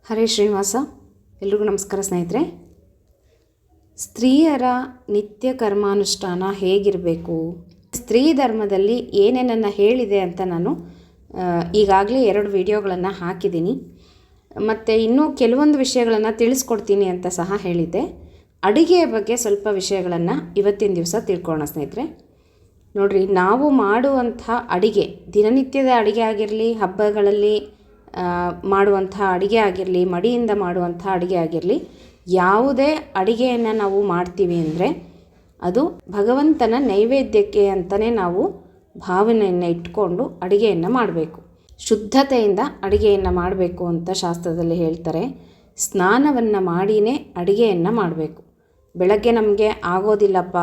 ಹರೇ ಶ್ರೀನಿವಾಸ. ಎಲ್ರಿಗೂ ನಮಸ್ಕಾರ ಸ್ನೇಹಿತರೆ. ಸ್ತ್ರೀಯರ ನಿತ್ಯ ಕರ್ಮಾನುಷ್ಠಾನ ಹೇಗಿರಬೇಕು, ಸ್ತ್ರೀ ಧರ್ಮದಲ್ಲಿ ಏನೇನನ್ನು ಹೇಳಿದೆ ಅಂತ ನಾನು ಈಗಾಗಲೇ 2 ವಿಡಿಯೋಗಳನ್ನು ಹಾಕಿದ್ದೀನಿ. ಮತ್ತು ಇನ್ನೂ ಕೆಲವೊಂದು ವಿಷಯಗಳನ್ನು ತಿಳಿಸ್ಕೊಡ್ತೀನಿ ಅಂತ ಸಹ ಹೇಳಿದ್ದೆ. ಅಡುಗೆಯ ಬಗ್ಗೆ ಸ್ವಲ್ಪ ವಿಷಯಗಳನ್ನು ಇವತ್ತಿನ ದಿವಸ ತಿಳ್ಕೊಳ್ಳೋಣ ಸ್ನೇಹಿತರೆ. ನೋಡಿರಿ, ನಾವು ಮಾಡುವಂಥ ಅಡುಗೆ, ದಿನನಿತ್ಯದ ಅಡುಗೆ ಆಗಿರಲಿ, ಹಬ್ಬಗಳಲ್ಲಿ ಮಾಡುವಂಥ ಅಡುಗೆ ಆಗಿರಲಿ, ಮಡಿಯಿಂದ ಮಾಡುವಂಥ ಅಡುಗೆ ಆಗಿರಲಿ, ಯಾವುದೇ ಅಡುಗೆಯನ್ನು ನಾವು ಮಾಡ್ತೀವಿ ಅಂದರೆ ಅದು ಭಗವಂತನ ನೈವೇದ್ಯಕ್ಕೆ ಅಂತಲೇ ನಾವು ಭಾವನೆಯನ್ನು ಇಟ್ಕೊಂಡು ಅಡುಗೆಯನ್ನು ಮಾಡಬೇಕು. ಶುದ್ಧತೆಯಿಂದ ಅಡುಗೆಯನ್ನು ಮಾಡಬೇಕು ಅಂತ ಶಾಸ್ತ್ರದಲ್ಲಿ ಹೇಳ್ತಾರೆ. ಸ್ನಾನವನ್ನು ಮಾಡಿಯೇ ಅಡುಗೆಯನ್ನು ಮಾಡಬೇಕು. ಬೆಳಗ್ಗೆ ನಮಗೆ ಆಗೋದಿಲ್ಲಪ್ಪ,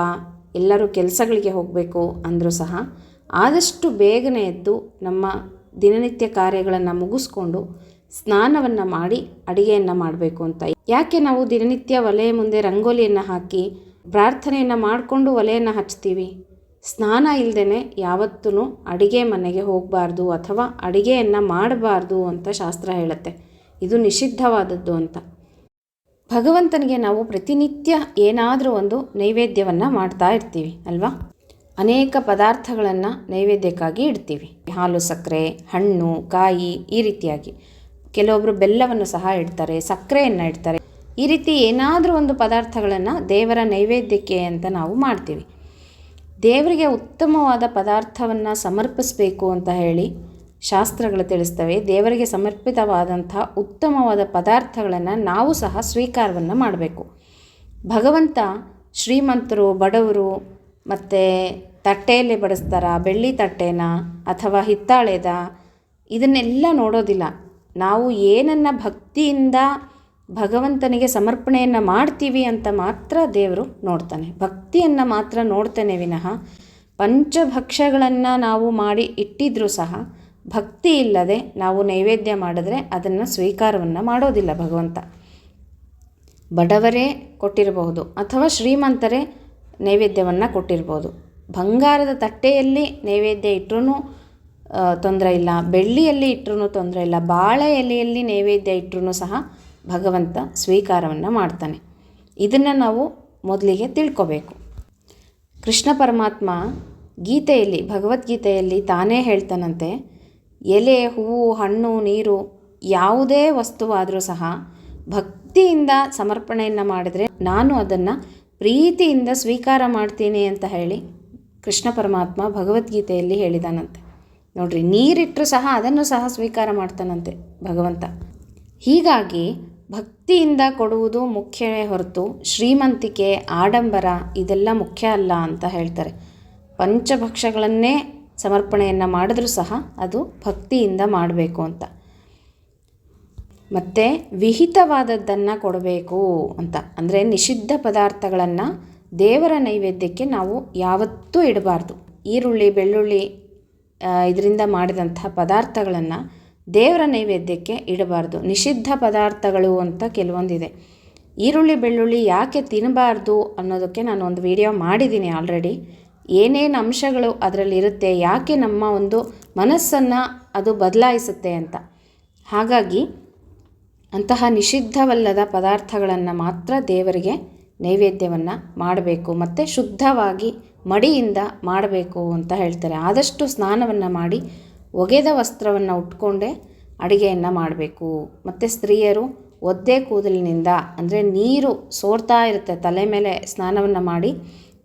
ಎಲ್ಲರೂ ಕೆಲಸಗಳಿಗೆ ಹೋಗಬೇಕು ಅಂದರೂ ಸಹ ಆದಷ್ಟು ಬೇಗನೆ ಎದ್ದು ನಮ್ಮ ದಿನನಿತ್ಯ ಕಾರ್ಯಗಳನ್ನು ಮುಗಿಸ್ಕೊಂಡು ಸ್ನಾನವನ್ನು ಮಾಡಿ ಅಡುಗೆಯನ್ನು ಮಾಡಬೇಕು ಅಂತ. ಯಾಕೆ ನಾವು ದಿನನಿತ್ಯ ಒಲೆ ಮುಂದೆ ರಂಗೋಲಿಯನ್ನು ಹಾಕಿ ಪ್ರಾರ್ಥನೆಯನ್ನು ಮಾಡಿಕೊಂಡು ಒಲೆಯನ್ನು ಹಚ್ತೀವಿ? ಸ್ನಾನ ಇಲ್ಲದೇ ಯಾವತ್ತೂ ಅಡುಗೆ ಮನೆಗೆ ಹೋಗಬಾರ್ದು ಅಥವಾ ಅಡುಗೆಯನ್ನು ಮಾಡಬಾರ್ದು ಅಂತ ಶಾಸ್ತ್ರ ಹೇಳುತ್ತೆ. ಇದು ನಿಷಿದ್ಧವಾದದ್ದು ಅಂತ. ಭಗವಂತನಿಗೆ ನಾವು ಪ್ರತಿನಿತ್ಯ ಏನಾದರೂ ಒಂದು ನೈವೇದ್ಯವನ್ನು ಮಾಡ್ತಾ ಇರ್ತೀವಿ ಅಲ್ವಾ? ಅನೇಕ ಪದಾರ್ಥಗಳನ್ನು ನೈವೇದ್ಯಕ್ಕಾಗಿ ಇಡ್ತೀವಿ. ಹಾಲು, ಸಕ್ಕರೆ, ಹಣ್ಣು, ಕಾಯಿ, ಈ ರೀತಿಯಾಗಿ. ಕೆಲವೊಬ್ಬರು ಬೆಲ್ಲವನ್ನು ಸಹ ಇಡ್ತಾರೆ, ಸಕ್ಕರೆಯನ್ನು ಇಡ್ತಾರೆ. ಈ ರೀತಿ ಏನಾದರೂ ಒಂದು ಪದಾರ್ಥಗಳನ್ನು ದೇವರ ನೈವೇದ್ಯಕ್ಕೆ ಅಂತ ನಾವು ಮಾಡ್ತೀವಿ. ದೇವರಿಗೆ ಉತ್ತಮವಾದ ಪದಾರ್ಥವನ್ನು ಸಮರ್ಪಿಸಬೇಕು ಅಂತ ಹೇಳಿ ಶಾಸ್ತ್ರಗಳು ತಿಳಿಸ್ತವೆ. ದೇವರಿಗೆ ಸಮರ್ಪಿತವಾದಂಥ ಉತ್ತಮವಾದ ಪದಾರ್ಥಗಳನ್ನು ನಾವು ಸಹ ಸ್ವೀಕಾರವನ್ನು ಮಾಡಬೇಕು. ಭಗವಂತ ಶ್ರೀಮಂತರು, ಬಡವರು, ಮತ್ತು ತಟ್ಟೆಯಲ್ಲಿ ಬಡಿಸ್ತಾರ, ಬೆಳ್ಳಿ ತಟ್ಟೆನ ಅಥವಾ ಹಿತ್ತಾಳೆದ, ಇದನ್ನೆಲ್ಲ ನೋಡೋದಿಲ್ಲ. ನಾವು ಏನನ್ನು ಭಕ್ತಿಯಿಂದ ಭಗವಂತನಿಗೆ ಸಮರ್ಪಣೆಯನ್ನು ಮಾಡ್ತೀವಿ ಅಂತ ಮಾತ್ರ ದೇವರು ನೋಡ್ತಾನೆ. ಭಕ್ತಿಯನ್ನು ಮಾತ್ರ ನೋಡ್ತಾನೆ ವಿನಃ ಪಂಚಭಕ್ಷಗಳನ್ನು ನಾವು ಮಾಡಿ ಇಟ್ಟಿದ್ರೂ ಸಹ ಭಕ್ತಿ ಇಲ್ಲದೆ ನಾವು ನೈವೇದ್ಯ ಮಾಡಿದ್ರೆ ಅದನ್ನು ಸ್ವೀಕಾರವನ್ನು ಮಾಡೋದಿಲ್ಲ ಭಗವಂತ. ಬಡವರೇ ಕೊಟ್ಟಿರಬಹುದು ಅಥವಾ ಶ್ರೀಮಂತರೇ ನೈವೇದ್ಯವನ್ನು ಕೊಟ್ಟಿರ್ಬೋದು. ಬಂಗಾರದ ತಟ್ಟೆಯಲ್ಲಿ ನೈವೇದ್ಯ ಇಟ್ಟರೂ ತೊಂದರೆ ಇಲ್ಲ, ಬೆಳ್ಳಿಯಲ್ಲಿ ಇಟ್ಟರೂ ತೊಂದರೆ ಇಲ್ಲ, ಬಾಳೆ ಎಲೆಯಲ್ಲಿ ನೈವೇದ್ಯ ಇಟ್ಟರೂ ಸಹ ಭಗವಂತ ಸ್ವೀಕಾರವನ್ನು ಮಾಡ್ತಾನೆ. ಇದನ್ನು ನಾವು ಮೊದಲಿಗೆ ತಿಳ್ಕೊಬೇಕು. ಕೃಷ್ಣ ಪರಮಾತ್ಮ ಗೀತೆಯಲ್ಲಿ, ಭಗವದ್ಗೀತೆಯಲ್ಲಿ ತಾನೇ ಹೇಳ್ತಾನಂತೆ, ಎಲೆ, ಹೂವು, ಹಣ್ಣು, ನೀರು ಯಾವುದೇ ವಸ್ತುವಾದರೂ ಸಹ ಭಕ್ತಿಯಿಂದ ಸಮರ್ಪಣೆಯನ್ನು ಮಾಡಿದರೆ ನಾನು ಅದನ್ನು ಪ್ರೀತಿಯಿಂದ ಸ್ವೀಕಾರ ಮಾಡ್ತೀನಿ ಅಂತ ಹೇಳಿ ಕೃಷ್ಣ ಪರಮಾತ್ಮ ಭಗವದ್ಗೀತೆಯಲ್ಲಿ ಹೇಳಿದಾನಂತೆ. ನೋಡ್ರಿ, ನೀರಿಟ್ಟರೂ ಸಹ ಅದನ್ನು ಸಹ ಸ್ವೀಕಾರ ಮಾಡ್ತಾನಂತೆ ಭಗವಂತ. ಹೀಗಾಗಿ ಭಕ್ತಿಯಿಂದ ಕೊಡುವುದು ಮುಖ್ಯವೇ ಹೊರತು ಶ್ರೀಮಂತಿಕೆ, ಆಡಂಬರ ಇದೆಲ್ಲ ಮುಖ್ಯ ಅಲ್ಲ ಅಂತ ಹೇಳ್ತಾರೆ. ಪಂಚಭಕ್ಷಗಳನ್ನೇ ಸಮರ್ಪಣೆಯನ್ನು ಮಾಡಿದ್ರೂ ಸಹ ಅದು ಭಕ್ತಿಯಿಂದ ಮಾಡಬೇಕು ಅಂತ. ಮತ್ತು ವಿಹಿತವಾದದ್ದನ್ನು ಕೊಡಬೇಕು ಅಂತ. ಅಂದರೆ ನಿಷಿದ್ಧ ಪದಾರ್ಥಗಳನ್ನು ದೇವರ ನೈವೇದ್ಯಕ್ಕೆ ನಾವು ಯಾವತ್ತೂ ಇಡಬಾರ್ದು. ಈರುಳ್ಳಿ, ಬೆಳ್ಳುಳ್ಳಿ ಇದರಿಂದ ಮಾಡಿದಂಥ ಪದಾರ್ಥಗಳನ್ನು ದೇವರ ನೈವೇದ್ಯಕ್ಕೆ ಇಡಬಾರ್ದು. ನಿಷಿದ್ಧ ಪದಾರ್ಥಗಳು ಅಂತ ಕೆಲವೊಂದಿದೆ. ಈರುಳ್ಳಿ, ಬೆಳ್ಳುಳ್ಳಿ ಯಾಕೆ ತಿನ್ನಬಾರ್ದು ಅನ್ನೋದಕ್ಕೆ ನಾನು ಒಂದು ವಿಡಿಯೋ ಮಾಡಿದ್ದೀನಿ ಆಲ್ರೆಡಿ. ಏನೇನು ಅಂಶಗಳು ಅದರಲ್ಲಿರುತ್ತೆ, ಯಾಕೆ ನಮ್ಮ ಒಂದು ಮನಸ್ಸನ್ನು ಅದು ಬದಲಾಯಿಸುತ್ತೆ ಅಂತ. ಹಾಗಾಗಿ ಅಂತಹ ನಿಷಿದ್ಧವಲ್ಲದ ಪದಾರ್ಥಗಳನ್ನು ಮಾತ್ರ ದೇವರಿಗೆ ನೈವೇದ್ಯವನ್ನು ಮಾಡಬೇಕು. ಮತ್ತು ಶುದ್ಧವಾಗಿ ಮಡಿಯಿಂದ ಮಾಡಬೇಕು ಅಂತ ಹೇಳ್ತಾರೆ. ಆದಷ್ಟು ಸ್ನಾನವನ್ನು ಮಾಡಿ ಒಗೆದ ವಸ್ತ್ರವನ್ನು ಉಟ್ಕೊಂಡೇ ಅಡುಗೆಯನ್ನು ಮಾಡಬೇಕು. ಮತ್ತು ಸ್ತ್ರೀಯರು ಒದ್ದೆ ಕೂದಲಿನಿಂದ, ಅಂದರೆ ನೀರು ಸೋರ್ತಾ ಇರುತ್ತೆ ತಲೆ ಮೇಲೆ, ಸ್ನಾನವನ್ನು ಮಾಡಿ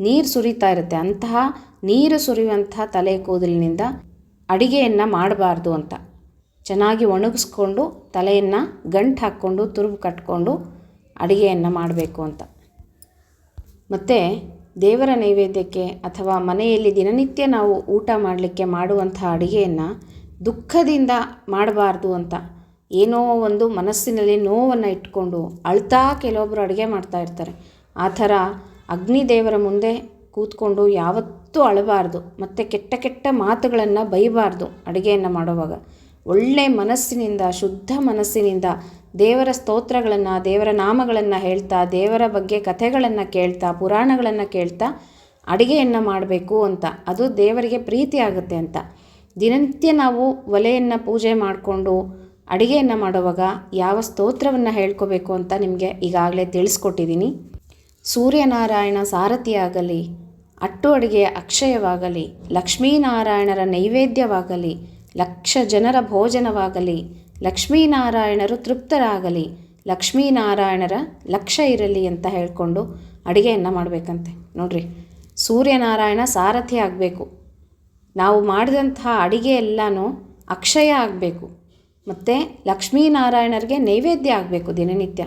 ನೀರು ಸುರಿತಾ ಇರುತ್ತೆ, ಅಂತಹ ನೀರು ಸುರಿಯುವಂಥ ತಲೆ ಕೂದಲಿನಿಂದ ಅಡುಗೆಯನ್ನು ಮಾಡಬಾರ್ದು ಅಂತ. ಚೆನ್ನಾಗಿ ಒಣಗಿಸ್ಕೊಂಡು ತಲೆಯನ್ನು ಗಂಟು ಹಾಕ್ಕೊಂಡು ತುರುಬು ಕಟ್ಕೊಂಡು ಅಡುಗೆಯನ್ನು ಮಾಡಬೇಕು ಅಂತ. ಮತ್ತು ದೇವರ ನೈವೇದ್ಯಕ್ಕೆ ಅಥವಾ ಮನೆಯಲ್ಲಿ ದಿನನಿತ್ಯ ನಾವು ಊಟ ಮಾಡಲಿಕ್ಕೆ ಮಾಡುವಂಥ ಅಡುಗೆಯನ್ನು ದುಃಖದಿಂದ ಮಾಡಬಾರ್ದು ಅಂತ. ಏನೋ ಒಂದು ಮನಸ್ಸಿನಲ್ಲಿ ನೋವನ್ನು ಇಟ್ಕೊಂಡು ಅಳ್ತಾ ಕೆಲವೊಬ್ಬರು ಅಡುಗೆ ಮಾಡ್ತಾ ಇರ್ತಾರೆ. ಆ ಥರ ಅಗ್ನಿದೇವರ ಮುಂದೆ ಕೂತ್ಕೊಂಡು ಯಾವತ್ತೂ ಅಳಬಾರ್ದು. ಮತ್ತು ಕೆಟ್ಟ ಕೆಟ್ಟ ಮಾತುಗಳನ್ನು ಬೈಬಾರ್ದು. ಅಡುಗೆಯನ್ನು ಮಾಡುವಾಗ ಒಳ್ಳೆಯ ಮನಸ್ಸಿನಿಂದ, ಶುದ್ಧ ಮನಸ್ಸಿನಿಂದ ದೇವರ ಸ್ತೋತ್ರಗಳನ್ನು, ದೇವರ ನಾಮಗಳನ್ನು ಹೇಳ್ತಾ, ದೇವರ ಬಗ್ಗೆ ಕಥೆಗಳನ್ನು ಕೇಳ್ತಾ, ಪುರಾಣಗಳನ್ನು ಕೇಳ್ತಾ ಅಡುಗೆಯನ್ನು ಮಾಡಬೇಕು ಅಂತ. ಅದು ದೇವರಿಗೆ ಪ್ರೀತಿ ಆಗುತ್ತೆ ಅಂತ. ದಿನನಿತ್ಯ ನಾವು ಒಲೆಯನ್ನು ಪೂಜೆ ಮಾಡಿಕೊಂಡು ಅಡುಗೆಯನ್ನು ಮಾಡುವಾಗ ಯಾವ ಸ್ತೋತ್ರವನ್ನು ಹೇಳ್ಕೋಬೇಕು ಅಂತ ನಿಮಗೆ ಈಗಾಗಲೇ ತಿಳಿಸ್ಕೊಟ್ಟಿದ್ದೀನಿ. ಸೂರ್ಯನಾರಾಯಣ ಸಾರಥಿಯಾಗಲಿ, ಅಟ್ಟು ಅಡುಗೆಯ ಅಕ್ಷಯವಾಗಲಿ, ಲಕ್ಷ್ಮೀನಾರಾಯಣರ ನೈವೇದ್ಯವಾಗಲಿ, ಲಕ್ಷ ಜನರ ಭೋಜನವಾಗಲಿ, ಲಕ್ಷ್ಮೀನಾರಾಯಣರು ತೃಪ್ತರಾಗಲಿ, ಲಕ್ಷ್ಮೀನಾರಾಯಣರ ಲಕ್ಷ್ಯ ಇರಲಿ ಅಂತ ಹೇಳಿಕೊಂಡು ಅಡುಗೆಯನ್ನು ಮಾಡಬೇಕಂತೆ. ನೋಡಿರಿ, ಸೂರ್ಯನಾರಾಯಣ ಸಾರಥಿ ಆಗಬೇಕು, ನಾವು ಮಾಡಿದಂತಹ ಅಡುಗೆ ಎಲ್ಲನೂ ಅಕ್ಷಯ ಆಗಬೇಕು, ಮತ್ತು ಲಕ್ಷ್ಮೀನಾರಾಯಣರಿಗೆ ನೈವೇದ್ಯ ಆಗಬೇಕು ದಿನನಿತ್ಯ.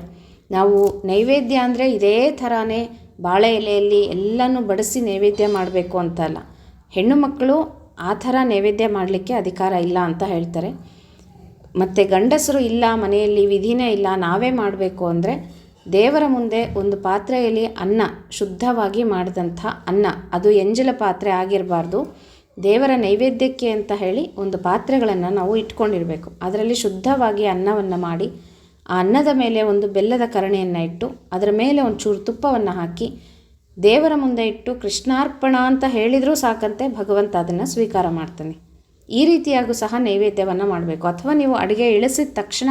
ನಾವು ನೈವೇದ್ಯ ಅಂದರೆ ಇದೇ ಥರನೇ ಬಾಳೆ ಎಲೆಯಲ್ಲಿ ಎಲ್ಲನೂ ಬಡಿಸಿ ನೈವೇದ್ಯ ಮಾಡಬೇಕು ಅಂತಲ್ಲ. ಹೆಣ್ಣು ಮಕ್ಕಳು ಆ ಥರ ನೈವೇದ್ಯ ಮಾಡಲಿಕ್ಕೆ ಅಧಿಕಾರ ಇಲ್ಲ ಅಂತ ಹೇಳ್ತಾರೆ. ಮತ್ತು ಗಂಡಸರು ಇಲ್ಲ, ಮನೆಯಲ್ಲಿ ವಿಧಿನೇ ಇಲ್ಲ, ನಾವೇ ಮಾಡಬೇಕು ಅಂದರೆ ದೇವರ ಮುಂದೆ ಒಂದು ಪಾತ್ರೆಯಲ್ಲಿ ಅನ್ನ, ಶುದ್ಧವಾಗಿ ಮಾಡಿದಂಥ ಅನ್ನ, ಅದು ಎಂಜಲ ಪಾತ್ರೆ ಆಗಿರಬಾರ್ದು. ದೇವರ ನೈವೇದ್ಯಕ್ಕೆ ಅಂತ ಹೇಳಿ ಒಂದು ಪಾತ್ರೆಗಳನ್ನು ನಾವು ಇಟ್ಕೊಂಡಿರಬೇಕು. ಅದರಲ್ಲಿ ಶುದ್ಧವಾಗಿ ಅನ್ನವನ್ನು ಮಾಡಿ, ಆ ಅನ್ನದ ಮೇಲೆ ಒಂದು ಬೆಲ್ಲದ ಕರಣಿಯನ್ನು ಇಟ್ಟು, ಅದರ ಮೇಲೆ ಒಂದು ಚೂರು ತುಪ್ಪವನ್ನು ಹಾಕಿ ದೇವರ ಮುಂದೆ ಇಟ್ಟು ಕೃಷ್ಣಾರ್ಪಣ ಅಂತ ಹೇಳಿದರೂ ಸಾಕಂತೆ ಭಗವಂತ ಅದನ್ನು ಸ್ವೀಕಾರ ಮಾಡ್ತಾನೆ. ಈ ರೀತಿಯಾಗೂ ಸಹ ನೈವೇದ್ಯವನ್ನು ಮಾಡಬೇಕು. ಅಥವಾ ನೀವು ಅಡುಗೆ ಇಳಿಸಿದ ತಕ್ಷಣ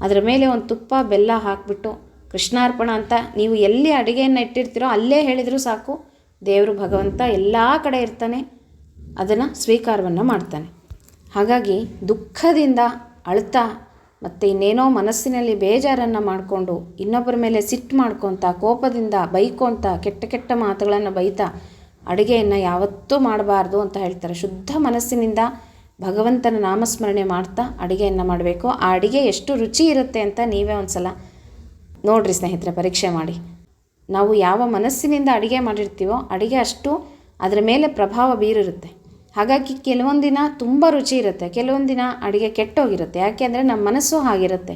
ಅದರ ಮೇಲೆ ಒಂದು ತುಪ್ಪ ಬೆಲ್ಲ ಹಾಕಿಬಿಟ್ಟು ಕೃಷ್ಣಾರ್ಪಣ ಅಂತ ನೀವು ಎಲ್ಲಿ ಅಡುಗೆಯನ್ನು ಇಟ್ಟಿರ್ತೀರೋ ಅಲ್ಲೇ ಹೇಳಿದರೂ ಸಾಕು, ದೇವರು ಭಗವಂತ ಎಲ್ಲ ಕಡೆ ಇರ್ತಾನೆ, ಅದನ್ನು ಸ್ವೀಕಾರವನ್ನು ಮಾಡ್ತಾನೆ. ಹಾಗಾಗಿ ದುಃಖದಿಂದ ಅಳ್ತಾ ಮತ್ತು ಇನ್ನೇನೋ ಮನಸ್ಸಿನಲ್ಲಿ ಬೇಜಾರನ್ನು ಮಾಡಿಕೊಂಡು ಇನ್ನೊಬ್ಬರ ಮೇಲೆ ಸಿಟ್ಟು ಮಾಡ್ಕೊತ, ಕೋಪದಿಂದ ಬೈಕೊತ, ಕೆಟ್ಟ ಕೆಟ್ಟ ಮಾತುಗಳನ್ನು ಬೈತಾ ಅಡುಗೆಯನ್ನು ಯಾವತ್ತೂ ಮಾಡಬಾರ್ದು ಅಂತ ಹೇಳ್ತಾರೆ. ಶುದ್ಧ ಮನಸ್ಸಿನಿಂದ ಭಗವಂತನ ನಾಮಸ್ಮರಣೆ ಮಾಡ್ತಾ ಅಡುಗೆಯನ್ನು ಮಾಡಬೇಕು. ಆ ಅಡುಗೆ ಎಷ್ಟು ರುಚಿ ಇರುತ್ತೆ ಅಂತ ನೀವೇ ಒಂದು ಸಲ ನೋಡಿರಿ ಸ್ನೇಹಿತರೆ, ಪರೀಕ್ಷೆ ಮಾಡಿ. ನಾವು ಯಾವ ಮನಸ್ಸಿನಿಂದ ಅಡುಗೆ ಮಾಡಿರ್ತೀವೋ ಅಡುಗೆ ಅಷ್ಟು ಅದರ ಮೇಲೆ ಪ್ರಭಾವ ಬೀರಿರುತ್ತೆ. ಹಾಗಾಗಿ ಕೆಲವೊಂದು ದಿನ ತುಂಬ ರುಚಿ ಇರುತ್ತೆ, ಕೆಲವೊಂದು ದಿನ ಅಡುಗೆ ಕೆಟ್ಟೋಗಿರುತ್ತೆ. ಯಾಕೆ ಅಂದರೆ ನಮ್ಮ ಮನಸ್ಸು ಹಾಗಿರುತ್ತೆ.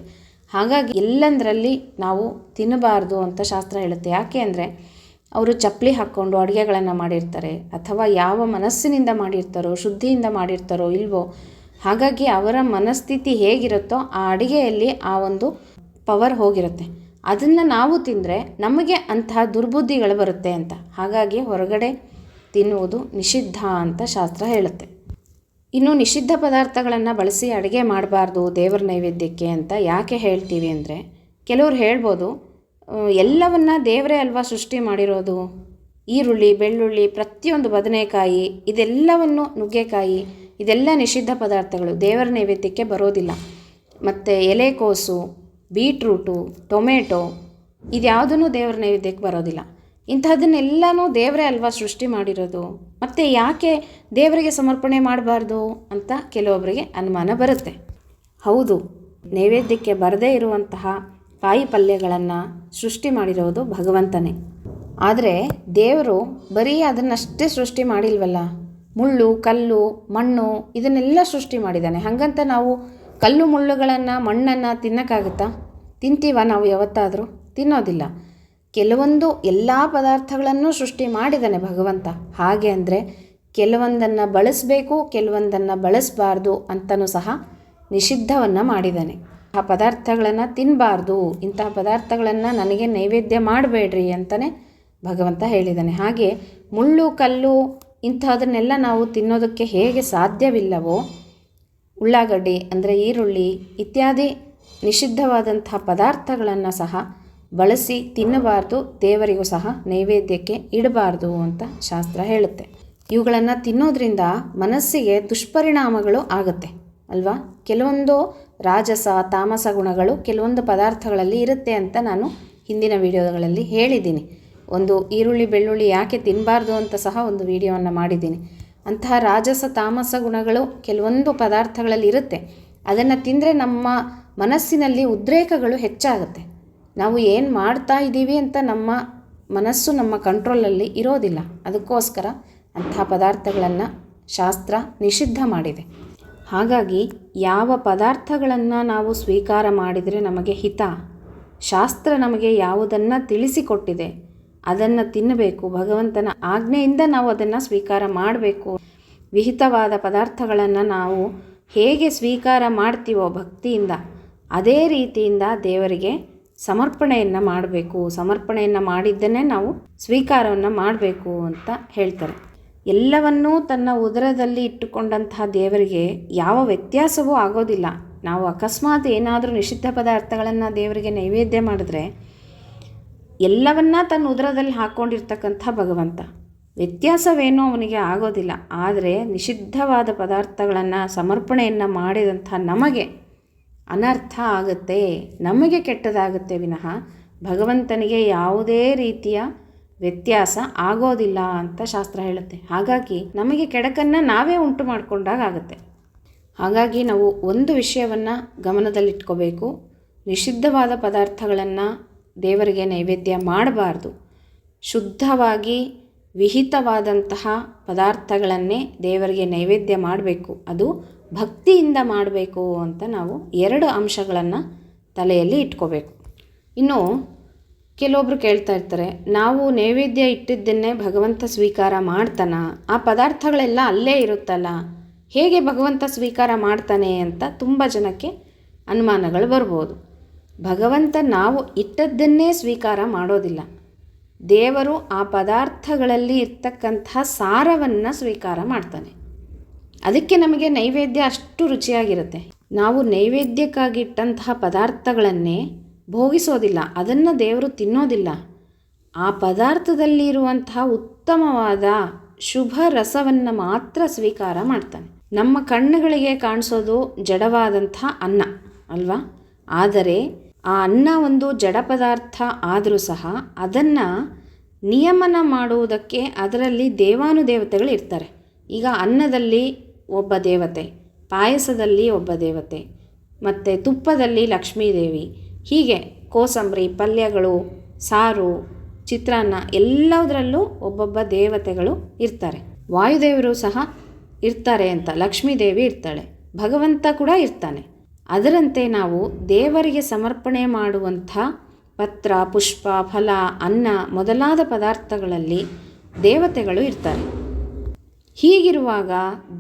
ಹಾಗಾಗಿ ಎಲ್ಲಂದರಲ್ಲಿ ನಾವು ತಿನ್ನಬಾರ್ದು ಅಂತ ಶಾಸ್ತ್ರ ಹೇಳುತ್ತೆ. ಯಾಕೆ ಅಂದರೆ ಅವರು ಚಪ್ಪಲಿ ಹಾಕ್ಕೊಂಡು ಅಡುಗೆಗಳನ್ನು ಮಾಡಿರ್ತಾರೆ, ಅಥವಾ ಯಾವ ಮನಸ್ಸಿನಿಂದ ಮಾಡಿರ್ತಾರೋ, ಶುದ್ಧಿಯಿಂದ ಮಾಡಿರ್ತಾರೋ ಇಲ್ವೋ, ಹಾಗಾಗಿ ಅವರ ಮನಸ್ಥಿತಿ ಹೇಗಿರುತ್ತೋ ಆ ಅಡುಗೆಯಲ್ಲಿ ಆ ಒಂದು ಪವರ್ ಹೋಗಿರುತ್ತೆ. ಅದನ್ನು ನಾವು ತಿಂದರೆ ನಮಗೆ ಅಂತಹ ದುರ್ಬುದ್ಧಿಗಳು ಬರುತ್ತೆ ಅಂತ. ಹಾಗಾಗಿ ಹೊರಗಡೆ ತಿನ್ನುವುದು ನಿಷಿದ್ಧ ಅಂತ ಶಾಸ್ತ್ರ ಹೇಳುತ್ತೆ. ಇನ್ನು ನಿಷಿದ್ಧ ಪದಾರ್ಥಗಳನ್ನು ಬಳಸಿ ಅಡುಗೆ ಮಾಡಬಾರ್ದು ದೇವರ ನೈವೇದ್ಯಕ್ಕೆ ಅಂತ ಯಾಕೆ ಹೇಳ್ತೀವಿ ಅಂದರೆ, ಕೆಲವ್ರು ಹೇಳ್ಬೋದು, ಎಲ್ಲವನ್ನ ದೇವರೇ ಅಲ್ವಾ ಸೃಷ್ಟಿ ಮಾಡಿರೋದು, ಈರುಳ್ಳಿ, ಬೆಳ್ಳುಳ್ಳಿ, ಪ್ರತಿಯೊಂದು ಬದನೆಕಾಯಿ, ಇದೆಲ್ಲವನ್ನು, ನುಗ್ಗೆಕಾಯಿ, ಇದೆಲ್ಲ ನಿಷಿದ್ಧ ಪದಾರ್ಥಗಳು, ದೇವರ ನೈವೇದ್ಯಕ್ಕೆ ಬರೋದಿಲ್ಲ. ಮತ್ತು ಎಲೆಕೋಸು, ಬೀಟ್ರೂಟು, ಟೊಮೆಟೊ, ಇದ್ಯಾವುದೂ ದೇವರ ನೈವೇದ್ಯಕ್ಕೆ ಬರೋದಿಲ್ಲ. ಇಂಥದ್ದನ್ನೆಲ್ಲನೂ ದೇವರೇ ಅಲ್ವಾ ಸೃಷ್ಟಿ ಮಾಡಿರೋದು, ಮತ್ತು ಯಾಕೆ ದೇವರಿಗೆ ಸಮರ್ಪಣೆ ಮಾಡಬಾರ್ದು ಅಂತ ಕೆಲವೊಬ್ಬರಿಗೆ ಅನುಮಾನ ಬರುತ್ತೆ. ಹೌದು, ನೈವೇದ್ಯಕ್ಕೆ ಬರದೇ ಇರುವಂತಹ ಕಾಯಿ ಪಲ್ಯಗಳನ್ನು ಸೃಷ್ಟಿ ಮಾಡಿರೋದು ಭಗವಂತನೇ. ಆದರೆ ದೇವರು ಬರೀ ಅದನ್ನಷ್ಟೇ ಸೃಷ್ಟಿ ಮಾಡಿಲ್ವಲ್ಲ, ಮುಳ್ಳು, ಕಲ್ಲು, ಮಣ್ಣು ಇದನ್ನೆಲ್ಲ ಸೃಷ್ಟಿ ಮಾಡಿದ್ದಾನೆ. ಹಾಗಂತ ನಾವು ಕಲ್ಲು ಮುಳ್ಳುಗಳನ್ನು, ಮಣ್ಣನ್ನು ತಿನ್ನೋಕ್ಕಾಗುತ್ತಾ? ತಿಂತೀವ ನಾವು ಯಾವತ್ತಾದರೂ? ತಿನ್ನೋದಿಲ್ಲ. ಕೆಲವೊಂದು ಎಲ್ಲ ಪದಾರ್ಥಗಳನ್ನು ಸೃಷ್ಟಿ ಮಾಡಿದ್ದಾನೆ ಭಗವಂತ. ಹಾಗೆ ಅಂದರೆ ಕೆಲವೊಂದನ್ನು ಬಳಸಬೇಕು, ಕೆಲವೊಂದನ್ನು ಬಳಸಬಾರ್ದು ಅಂತಲೂ ಸಹ ನಿಷಿದ್ಧವನ್ನು ಮಾಡಿದ್ದಾನೆ. ಆ ಪದಾರ್ಥಗಳನ್ನು ತಿನ್ನಬಾರ್ದು, ಇಂತಹ ಪದಾರ್ಥಗಳನ್ನು ನನಗೆ ನೈವೇದ್ಯ ಮಾಡಬೇಡ್ರಿ ಅಂತಲೇ ಭಗವಂತ ಹೇಳಿದ್ದಾನೆ. ಹಾಗೆ ಮುಳ್ಳು, ಕಲ್ಲು ಇಂಥದನ್ನೆಲ್ಲ ನಾವು ತಿನ್ನೋದಕ್ಕೆ ಹೇಗೆ ಸಾಧ್ಯವಿಲ್ಲವೋ, ಉಳ್ಳಾಗಡ್ಡಿ ಅಂದರೆ ಈರುಳ್ಳಿ ಇತ್ಯಾದಿ ನಿಷಿದ್ಧವಾದಂತಹ ಪದಾರ್ಥಗಳನ್ನು ಸಹ ಬಳಸಿ ತಿನ್ನಬಾರ್ದು, ದೇವರಿಗೂ ಸಹ ನೈವೇದ್ಯಕ್ಕೆ ಇಡಬಾರ್ದು ಅಂತ ಶಾಸ್ತ್ರ ಹೇಳುತ್ತೆ. ಇವುಗಳನ್ನು ತಿನ್ನೋದ್ರಿಂದ ಮನಸ್ಸಿಗೆ ದುಷ್ಪರಿಣಾಮಗಳು ಆಗುತ್ತೆ ಅಲ್ವಾ? ಕೆಲವೊಂದು ರಾಜಸ, ತಾಮಸ ಗುಣಗಳು ಕೆಲವೊಂದು ಪದಾರ್ಥಗಳಲ್ಲಿ ಇರುತ್ತೆ ಅಂತ ನಾನು ಹಿಂದಿನ ವಿಡಿಯೋಗಳಲ್ಲಿ ಹೇಳಿದ್ದೀನಿ. ಒಂದು ಈರುಳ್ಳಿ, ಬೆಳ್ಳುಳ್ಳಿ ಯಾಕೆ ತಿನ್ನಬಾರ್ದು ಅಂತ ಸಹ ಒಂದು ವಿಡಿಯೋವನ್ನು ಮಾಡಿದ್ದೀನಿ. ಅಂತಹ ರಾಜಸ, ತಾಮಸ ಗುಣಗಳು ಕೆಲವೊಂದು ಪದಾರ್ಥಗಳಲ್ಲಿ ಇರುತ್ತೆ. ಅದನ್ನು ತಿಂದರೆ ನಮ್ಮ ಮನಸ್ಸಿನಲ್ಲಿ ಉದ್ರೇಕಗಳು ಹೆಚ್ಚಾಗುತ್ತೆ. ನಾವು ಏನು ಮಾಡ್ತಾ ಇದ್ದೀವಿ ಅಂತ ನಮ್ಮ ಮನಸ್ಸು ನಮ್ಮ ಕಂಟ್ರೋಲಲ್ಲಿ ಇರೋದಿಲ್ಲ. ಅದಕ್ಕೋಸ್ಕರ ಅಂತಹ ಪದಾರ್ಥಗಳನ್ನು ಶಾಸ್ತ್ರ ನಿಷಿದ್ಧ ಮಾಡಿದೆ. ಹಾಗಾಗಿ ಯಾವ ಪದಾರ್ಥಗಳನ್ನು ನಾವು ಸ್ವೀಕಾರ ಮಾಡಿದರೆ ನಮಗೆ ಹಿತ, ಶಾಸ್ತ್ರ ನಮಗೆ ಯಾವುದನ್ನು ತಿಳಿಸಿಕೊಟ್ಟಿದೆ ಅದನ್ನು ತಿನ್ನಬೇಕು. ಭಗವಂತನ ಆಜ್ಞೆಯಿಂದ ನಾವು ಅದನ್ನು ಸ್ವೀಕಾರ ಮಾಡಬೇಕು. ವಿಹಿತವಾದ ಪದಾರ್ಥಗಳನ್ನು ನಾವು ಹೇಗೆ ಸ್ವೀಕಾರ ಮಾಡ್ತೀವೋ ಭಕ್ತಿಯಿಂದ, ಅದೇ ರೀತಿಯಿಂದ ದೇವರಿಗೆ ಸಮರ್ಪಣೆಯನ್ನು ಮಾಡಬೇಕು. ಸಮರ್ಪಣೆಯನ್ನು ಮಾಡಿದ್ದನ್ನೇ ನಾವು ಸ್ವೀಕಾರವನ್ನು ಮಾಡಬೇಕು ಅಂತ ಹೇಳ್ತಾರೆ. ಎಲ್ಲವನ್ನೂ ತನ್ನ ಉದರದಲ್ಲಿ ಇಟ್ಟುಕೊಂಡಂತಹ ದೇವರಿಗೆ ಯಾವ ವ್ಯತ್ಯಾಸವೂ ಆಗೋದಿಲ್ಲ. ನಾವು ಅಕಸ್ಮಾತ್ ಏನಾದರೂ ನಿಷಿದ್ಧ ಪದಾರ್ಥಗಳನ್ನು ದೇವರಿಗೆ ನೈವೇದ್ಯ ಮಾಡಿದ್ರೆ ಎಲ್ಲವನ್ನ ತನ್ನ ಉದರದಲ್ಲಿ ಹಾಕ್ಕೊಂಡಿರ್ತಕ್ಕಂಥ ಭಗವಂತ, ವ್ಯತ್ಯಾಸವೇನೂ ಅವನಿಗೆ ಆಗೋದಿಲ್ಲ. ಆದರೆ ನಿಷಿದ್ಧವಾದ ಪದಾರ್ಥಗಳನ್ನು ಸಮರ್ಪಣೆಯನ್ನು ಮಾಡಿದಂಥ ನಮಗೆ ಅನರ್ಥ ಆಗುತ್ತೆ, ನಮಗೆ ಕೆಟ್ಟದಾಗುತ್ತೆ ವಿನಃ ಭಗವಂತನಿಗೆ ಯಾವುದೇ ರೀತಿಯ ವ್ಯತ್ಯಾಸ ಆಗೋದಿಲ್ಲ ಅಂತ ಶಾಸ್ತ್ರ ಹೇಳುತ್ತೆ. ಹಾಗಾಗಿ ನಮಗೆ ಕೆಡಕನ್ನು ನಾವೇ ಉಂಟು ಮಾಡಿಕೊಂಡಾಗ ಆಗುತ್ತೆ. ಹಾಗಾಗಿ ನಾವು ಒಂದು ವಿಷಯವನ್ನು ಗಮನದಲ್ಲಿಟ್ಕೋಬೇಕು, ನಿಷಿದ್ಧವಾದ ಪದಾರ್ಥಗಳನ್ನು ದೇವರಿಗೆ ನೈವೇದ್ಯ ಮಾಡಬಾರ್ದು. ಶುದ್ಧವಾಗಿ ವಿಹಿತವಾದಂತಹ ಪದಾರ್ಥಗಳನ್ನೇ ದೇವರಿಗೆ ನೈವೇದ್ಯ ಮಾಡಬೇಕು, ಅದು ಭಕ್ತಿಯಿಂದ ಮಾಡಬೇಕು ಅಂತ ನಾವು 2 ಅಂಶಗಳನ್ನು ತಲೆಯಲ್ಲಿ ಇಟ್ಕೋಬೇಕು. ಇನ್ನು ಕೆಲವೊಬ್ಬರು ಕೇಳ್ತಾ ಇರ್ತಾರೆ, ನಾವು ನೈವೇದ್ಯ ಇಟ್ಟಿದ್ದನ್ನೇ ಭಗವಂತ ಸ್ವೀಕಾರ ಮಾಡ್ತಾನ, ಆ ಪದಾರ್ಥಗಳೆಲ್ಲ ಅಲ್ಲೇ ಇರುತ್ತಲ್ಲ, ಹೇಗೆ ಭಗವಂತ ಸ್ವೀಕಾರ ಮಾಡ್ತಾನೆ ಅಂತ ತುಂಬ ಜನಕ್ಕೆ ಅನುಮಾನಗಳು ಬರ್ಬೋದು. ಭಗವಂತ ನಾವು ಇಟ್ಟದ್ದನ್ನೇ ಸ್ವೀಕಾರ ಮಾಡೋದಿಲ್ಲ, ದೇವರು ಆ ಪದಾರ್ಥಗಳಲ್ಲಿ ಇರ್ತಕ್ಕಂಥ ಸಾರವನ್ನು ಸ್ವೀಕಾರ ಮಾಡ್ತಾನೆ. ಅದಕ್ಕೆ ನಮಗೆ ನೈವೇದ್ಯ ಅಷ್ಟು ರುಚಿಯಾಗಿರುತ್ತೆ. ನಾವು ನೈವೇದ್ಯಕ್ಕಾಗಿ ಇಟ್ಟಂತಹ ಪದಾರ್ಥಗಳನ್ನೇ ಭೋಗಿಸೋದಿಲ್ಲ, ಅದನ್ನು ದೇವರು ತಿನ್ನೋದಿಲ್ಲ. ಆ ಪದಾರ್ಥದಲ್ಲಿ ಇರುವಂತಹ ಉತ್ತಮವಾದ ಶುಭ ರಸವನ್ನು ಮಾತ್ರ ಸ್ವೀಕಾರ ಮಾಡ್ತಾನೆ. ನಮ್ಮ ಕಣ್ಣುಗಳಿಗೆ ಕಾಣಿಸೋದು ಜಡವಾದಂಥ ಅನ್ನ ಅಲ್ವಾ, ಆದರೆ ಆ ಅನ್ನ ಒಂದು ಜಡ ಪದಾರ್ಥ ಆದರೂ ಸಹ ಅದನ್ನು ನಿಯಮನ ಮಾಡುವುದಕ್ಕೆ ಅದರಲ್ಲಿ ದೇವಾನುದೇವತೆಗಳು ಇರ್ತಾರೆ. ಈಗ ಅನ್ನದಲ್ಲಿ ಒಬ್ಬ ದೇವತೆ, ಪಾಯಸದಲ್ಲಿ ಒಬ್ಬ ದೇವತೆ, ಮತ್ತು ತುಪ್ಪದಲ್ಲಿ ಲಕ್ಷ್ಮೀದೇವಿ, ಹೀಗೆ ಕೋಸಂಬರಿ, ಪಲ್ಯಗಳು, ಸಾರು, ಚಿತ್ರಾನ್ನ ಎಲ್ಲದರಲ್ಲೂ ಒಬ್ಬೊಬ್ಬ ದೇವತೆಗಳು ಇರ್ತಾರೆ. ವಾಯುದೇವರು ಸಹ ಇರ್ತಾರೆ ಅಂತ, ಲಕ್ಷ್ಮೀದೇವಿ ಇರ್ತಾಳೆ, ಭಗವಂತ ಕೂಡ ಇರ್ತಾನೆ. ಅದರಂತೆ ನಾವು ದೇವರಿಗೆ ಸಮರ್ಪಣೆ ಮಾಡುವಂಥ ಪತ್ರ, ಪುಷ್ಪ, ಫಲ, ಅನ್ನ ಮೊದಲಾದ ಪದಾರ್ಥಗಳಲ್ಲಿ ದೇವತೆಗಳು ಇರ್ತಾರೆ. ಹೀಗಿರುವಾಗ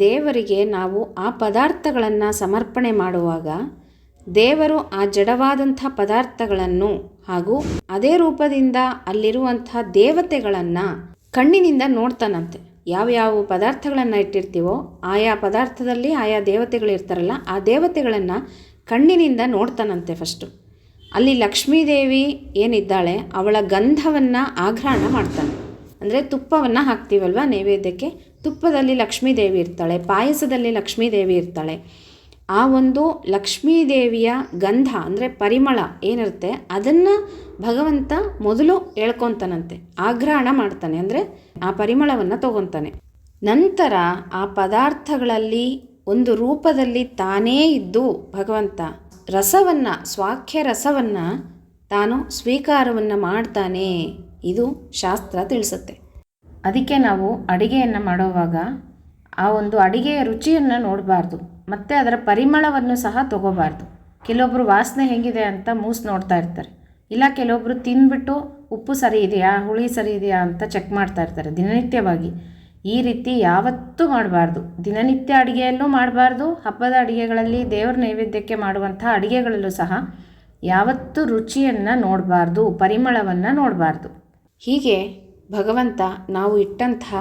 ದೇವರಿಗೆ ನಾವು ಆ ಪದಾರ್ಥಗಳನ್ನು ಸಮರ್ಪಣೆ ಮಾಡುವಾಗ ದೇವರು ಆ ಜಡವಾದಂಥ ಪದಾರ್ಥಗಳನ್ನು ಹಾಗೂ ಅದೇ ರೂಪದಿಂದ ಅಲ್ಲಿರುವಂಥ ದೇವತೆಗಳನ್ನು ಕಣ್ಣಿನಿಂದ ನೋಡ್ತಾನಂತೆ. ಯಾವ್ಯಾವ ಪದಾರ್ಥಗಳನ್ನು ಇಟ್ಟಿರ್ತೀವೋ ಆಯಾ ಪದಾರ್ಥದಲ್ಲಿ ಆಯಾ ದೇವತೆಗಳು ಇರ್ತಾರಲ್ಲ, ಆ ದೇವತೆಗಳನ್ನು ಕಣ್ಣಿನಿಂದ ನೋಡ್ತಾನಂತೆ. ಫಸ್ಟು ಅಲ್ಲಿ ಲಕ್ಷ್ಮೀದೇವಿ ಏನಿದ್ದಾಳೆ ಅವಳ ಗಂಧವನ್ನು ಆಘ್ರಾಣ ಮಾಡ್ತಾನೆ. ಅಂದರೆ ತುಪ್ಪವನ್ನು ಹಾಕ್ತೀವಲ್ವ ನೈವೇದ್ಯಕ್ಕೆ, ತುಪ್ಪದಲ್ಲಿ ಲಕ್ಷ್ಮೀದೇವಿ ಇರ್ತಾಳೆ, ಪಾಯಸದಲ್ಲಿ ಲಕ್ಷ್ಮೀದೇವಿ ಇರ್ತಾಳೆ. ಆ ಒಂದು ಲಕ್ಷ್ಮೀದೇವಿಯ ಗಂಧ ಅಂದರೆ ಪರಿಮಳ ಏನಿರುತ್ತೆ ಅದನ್ನು ಭಗವಂತ ಮೊದಲು ಎಳ್ಕೊತಾನಂತೆ, ಆಘ್ರಾಣ ಮಾಡ್ತಾನೆ, ಅಂದರೆ ಆ ಪರಿಮಳವನ್ನು ತಗೊತಾನೆ. ನಂತರ ಆ ಪದಾರ್ಥಗಳಲ್ಲಿ ಒಂದು ರೂಪದಲ್ಲಿ ತಾನೇ ಇದ್ದು ಭಗವಂತ ರಸವನ್ನು, ಸ್ವಾಖ್ಯ ರಸವನ್ನು ತಾನು ಸ್ವೀಕಾರವನ್ನು ಮಾಡ್ತಾನೆ. ಇದು ಶಾಸ್ತ್ರ ತಿಳಿಸುತ್ತೆ. ಅದಕ್ಕೆ ನಾವು ಅಡಿಗೆಯನ್ನು ಮಾಡುವಾಗ ಆ ಒಂದು ಅಡಿಗೆಯ ರುಚಿಯನ್ನು ನೋಡಬಾರ್ದು, ಮತ್ತು ಅದರ ಪರಿಮಳವನ್ನು ಸಹ ತಗೋಬಾರ್ದು. ಕೆಲವೊಬ್ಬರು ವಾಸನೆ ಹೇಗಿದೆ ಅಂತ ಮೂಸು ನೋಡ್ತಾ ಇರ್ತಾರೆ, ಇಲ್ಲ ಕೆಲವೊಬ್ಬರು ತಿಂದ್ಬಿಟ್ಟು ಉಪ್ಪು ಸರಿ ಇದೆಯಾ, ಹುಳಿ ಸರಿ ಇದೆಯಾ ಅಂತ ಚೆಕ್ ಮಾಡ್ತಾ ಇರ್ತಾರೆ ದಿನನಿತ್ಯವಾಗಿ. ಈ ರೀತಿ ಯಾವತ್ತೂ ಮಾಡಬಾರ್ದು. ದಿನನಿತ್ಯ ಅಡುಗೆಯಲ್ಲೂ ಮಾಡಬಾರ್ದು, ಹಬ್ಬದ ಅಡುಗೆಗಳಲ್ಲಿ ದೇವರ ನೈವೇದ್ಯಕ್ಕೆ ಮಾಡುವಂಥ ಅಡುಗೆಗಳಲ್ಲೂ ಸಹ ಯಾವತ್ತೂ ರುಚಿಯನ್ನು ನೋಡಬಾರ್ದು, ಪರಿಮಳವನ್ನು ನೋಡಬಾರ್ದು. ಹೀಗೆ ಭಗವಂತ ನಾವು ಇಟ್ಟಂತಹ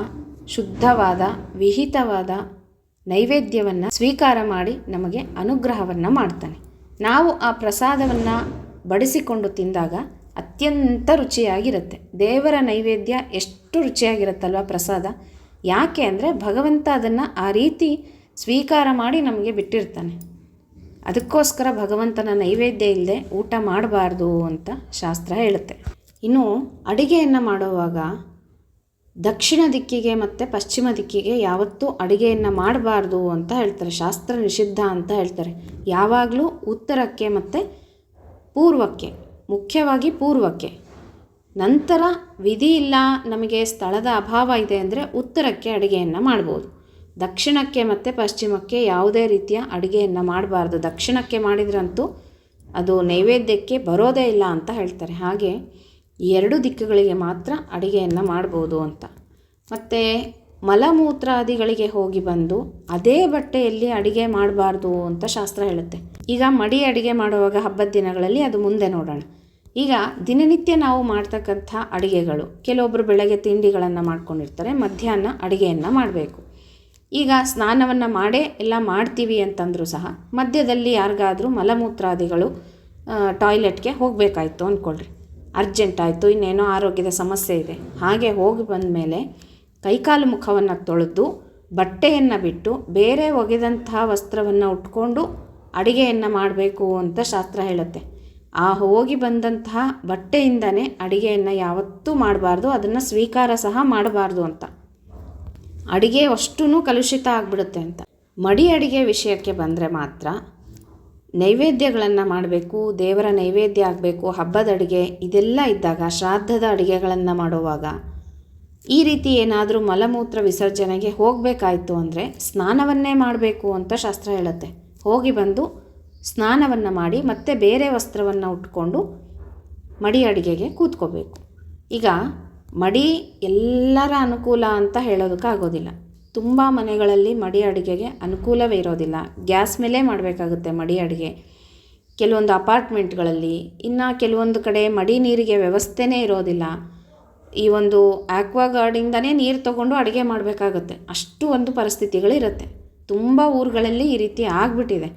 ಶುದ್ಧವಾದ ವಿಹಿತವಾದ ನೈವೇದ್ಯವನ್ನು ಸ್ವೀಕಾರ ಮಾಡಿ ನಮಗೆ ಅನುಗ್ರಹವನ್ನು ಮಾಡ್ತಾನೆ. ನಾವು ಆ ಪ್ರಸಾದವನ್ನು ಬಡಿಸಿಕೊಂಡು ತಿಂದಾಗ ಅತ್ಯಂತ ರುಚಿಯಾಗಿರುತ್ತೆ. ದೇವರ ನೈವೇದ್ಯ ಎಷ್ಟು ರುಚಿಯಾಗಿರುತ್ತಲ್ವ ಪ್ರಸಾದ. ಯಾಕೆ ಅಂದರೆ ಭಗವಂತ ಅದನ್ನು ಆ ರೀತಿ ಸ್ವೀಕಾರ ಮಾಡಿ ನಮಗೆ ಬಿಟ್ಟಿರ್ತಾನೆ. ಅದಕ್ಕೋಸ್ಕರ ಭಗವಂತನ ನೈವೇದ್ಯ ಇಲ್ಲದೆ ಊಟ ಮಾಡಬಾರ್ದು ಅಂತ ಶಾಸ್ತ್ರ ಹೇಳುತ್ತೆ. ಇನ್ನು ಅಡಿಗೆಯನ್ನು ಮಾಡುವಾಗ ದಕ್ಷಿಣ ದಿಕ್ಕಿಗೆ ಮತ್ತು ಪಶ್ಚಿಮ ದಿಕ್ಕಿಗೆ ಯಾವತ್ತೂ ಅಡುಗೆಯನ್ನು ಮಾಡಬಾರ್ದು ಅಂತ ಹೇಳ್ತಾರೆ. ಶಾಸ್ತ್ರ ನಿಷಿದ್ಧ ಅಂತ ಹೇಳ್ತಾರೆ. ಯಾವಾಗಲೂ ಉತ್ತರಕ್ಕೆ ಮತ್ತು ಪೂರ್ವಕ್ಕೆ, ಮುಖ್ಯವಾಗಿ ಪೂರ್ವಕ್ಕೆ. ನಂತರ ವಿಧಿ ಇಲ್ಲ, ನಮಗೆ ಸ್ಥಳದ ಅಭಾವ ಇದೆ ಅಂದರೆ ಉತ್ತರಕ್ಕೆ ಅಡುಗೆಯನ್ನು ಮಾಡ್ಬೋದು. ದಕ್ಷಿಣಕ್ಕೆ ಮತ್ತು ಪಶ್ಚಿಮಕ್ಕೆ ಯಾವುದೇ ರೀತಿಯ ಅಡುಗೆಯನ್ನು ಮಾಡಬಾರ್ದು. ದಕ್ಷಿಣಕ್ಕೆ ಮಾಡಿದ್ರಂತೂ ಅದು ನೈವೇದ್ಯಕ್ಕೆ ಬರೋದೇ ಇಲ್ಲ ಅಂತ ಹೇಳ್ತಾರೆ. ಹಾಗೆ ಈ 2 ದಿಕ್ಕುಗಳಿಗೆ ಮಾತ್ರ ಅಡುಗೆಯನ್ನು ಮಾಡ್ಬೋದು ಅಂತ. ಮತ್ತು ಮಲಮೂತ್ರಾದಿಗಳಿಗೆ ಹೋಗಿ ಬಂದು ಅದೇ ಬಟ್ಟೆಯಲ್ಲಿ ಅಡುಗೆ ಮಾಡಬಾರ್ದು ಅಂತ ಶಾಸ್ತ್ರ ಹೇಳುತ್ತೆ. ಈಗ ಮಡಿ ಅಡುಗೆ ಮಾಡುವಾಗ ಹಬ್ಬದ ದಿನಗಳಲ್ಲಿ ಅದು ಮುಂದೆ ನೋಡೋಣ. ಈಗ ದಿನನಿತ್ಯ ನಾವು ಮಾಡ್ತಕ್ಕಂಥ ಅಡುಗೆಗಳು, ಕೆಲವೊಬ್ಬರು ಬೆಳಗ್ಗೆ ತಿಂಡಿಗಳನ್ನು ಮಾಡ್ಕೊಂಡಿರ್ತಾರೆ, ಮಧ್ಯಾಹ್ನ ಅಡುಗೆಯನ್ನು ಮಾಡಬೇಕು. ಈಗ ಸ್ನಾನವನ್ನು ಮಾಡೇ ಎಲ್ಲ ಮಾಡ್ತೀವಿ ಅಂತಂದರೂ ಸಹ ಮಧ್ಯದಲ್ಲಿ ಯಾರಿಗಾದರೂ ಮಲಮೂತ್ರಾದಿಗಳು ಟಾಯ್ಲೆಟ್ಗೆ ಹೋಗಬೇಕಾಯ್ತು ಅಂದ್ಕೊಳ್ರಿ, ಅರ್ಜೆಂಟ್ ಆಯಿತು, ಇನ್ನೇನೋ ಆರೋಗ್ಯದ ಸಮಸ್ಯೆ ಇದೆ, ಹಾಗೆ ಹೋಗಿ ಬಂದ ಮೇಲೆ ಕೈಕಾಲು ಮುಖವನ್ನು ತೊಳೆದು ಬಟ್ಟೆಯನ್ನು ಬಿಟ್ಟು ಬೇರೆ ಒಗೆದಂತಹ ವಸ್ತ್ರವನ್ನು ಉಟ್ಕೊಂಡು ಅಡುಗೆಯನ್ನು ಮಾಡಬೇಕು ಅಂತ ಶಾಸ್ತ್ರ ಹೇಳುತ್ತೆ. ಆ ಹೋಗಿ ಬಂದಂತಹ ಬಟ್ಟೆಯಿಂದನೇ ಅಡುಗೆಯನ್ನು ಯಾವತ್ತೂ ಮಾಡಬಾರ್ದು, ಅದನ್ನು ಸ್ವೀಕಾರ ಸಹ ಮಾಡಬಾರ್ದು ಅಂತ. ಅಡುಗೆ ಅಷ್ಟೂ ಕಲುಷಿತ ಆಗಿಬಿಡುತ್ತೆ ಅಂತ. ಮಡಿ ಅಡುಗೆ ವಿಷಯಕ್ಕೆ ಬಂದರೆ ಮಾತ್ರ ನೈವೇದ್ಯಗಳನ್ನು ಮಾಡಬೇಕು, ದೇವರ ನೈವೇದ್ಯ ಆಗಬೇಕು, ಹಬ್ಬದ ಅಡುಗೆ ಇದೆಲ್ಲ ಇದ್ದಾಗ, ಶ್ರಾದ್ದದ ಅಡುಗೆಗಳನ್ನು ಮಾಡುವಾಗ ಈ ರೀತಿ ಏನಾದರೂ ಮಲಮೂತ್ರ ವಿಸರ್ಜನೆಗೆ ಹೋಗಬೇಕಾಯ್ತು ಅಂದರೆ ಸ್ನಾನವನ್ನೇ ಮಾಡಬೇಕು ಅಂತ ಶಾಸ್ತ್ರ ಹೇಳುತ್ತೆ. ಹೋಗಿ ಬಂದು ಸ್ನಾನವನ್ನು ಮಾಡಿ ಮತ್ತೆ ಬೇರೆ ವಸ್ತ್ರವನ್ನು ಉಟ್ಕೊಂಡು ಮಡಿ ಅಡುಗೆಗೆ ಕೂತ್ಕೋಬೇಕು. ಈಗ ಮಡಿ ಎಲ್ಲರ ಅನುಕೂಲ ಅಂತ ಹೇಳೋದಕ್ಕಾಗೋದಿಲ್ಲ. ತುಂಬ ಮನೆಗಳಲ್ಲಿ ಮಡಿ ಅಡುಗೆಗೆ ಅನುಕೂಲವೇ ಇರೋದಿಲ್ಲ, ಗ್ಯಾಸ್ ಮೇಲೆ ಮಾಡಬೇಕಾಗುತ್ತೆ ಮಡಿ ಅಡುಗೆ. ಕೆಲವೊಂದು ಅಪಾರ್ಟ್ಮೆಂಟ್ಗಳಲ್ಲಿ, ಇನ್ನು ಕೆಲವೊಂದು ಕಡೆ ಮಡಿ ನೀರಿಗೆ ವ್ಯವಸ್ಥೆನೇ ಇರೋದಿಲ್ಲ. ಈ ಒಂದು ಆಕ್ವಾಗಾರ್ಡಿಂದನೇ ನೀರು ತೊಗೊಂಡು ಅಡುಗೆ ಮಾಡಬೇಕಾಗುತ್ತೆ, ಅಷ್ಟು ಒಂದು ಪರಿಸ್ಥಿತಿಗಳಿರುತ್ತೆ. ತುಂಬ ಊರುಗಳಲ್ಲಿ ಈ ರೀತಿ ಆಗಿಬಿಟ್ಟಿದೆ.